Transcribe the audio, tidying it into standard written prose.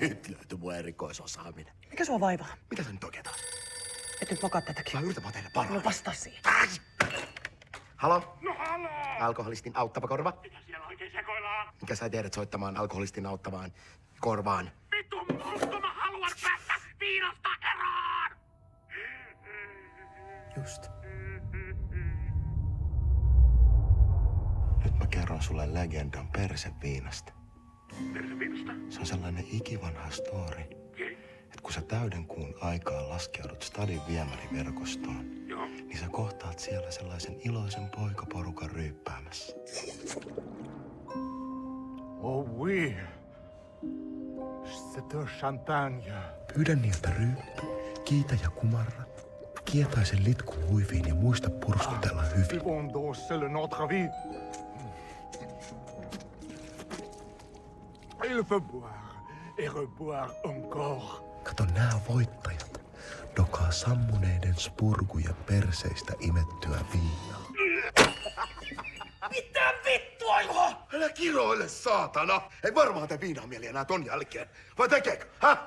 Nyt löytyi mun erikoisosaaminen. Mikä sua vaivaa? Mitä sä nyt oikein taas? Et nyt mokaa tätäkin. Mä yritän vaan tehdä parhaan. No vastaa siihen. Halo? No haloo! Alkoholistin auttava korva? Mitä siellä oikein sekoillaan? Mikä sä tiedät soittamaan alkoholistin auttavaan korvaan? Vittu mulkku, mä haluan päästä viinasta eroon! Just. Nyt mä kerron sulle legendan perseviinasta. Perseviinasta? Se on sellainen ikivanha story, että kun sä täyden kuun aikaan laskeudut stadin viemäriverkostoon, Joo. niin sä kohtaat siellä sellaisen iloisen poikaporukan ryyppäämässä. Oh oui. C'est un champagne. Pyydä niiltä ryyppy, kiitä ja kumarra, kietaisen litkun huiviin ja muista purskutella hyvin. Vivons donc seul notre vie. Il faut boire et reboire encore. Kato, nää voittajat dokaa sammuneiden spurguja perseistä imettyä viinaa. Mitä vittua, Juho? Älä kiroile, saatana! Ei varmaan tee viinaa mieli enää ton jälkeen. Vai tekeekö? Häh?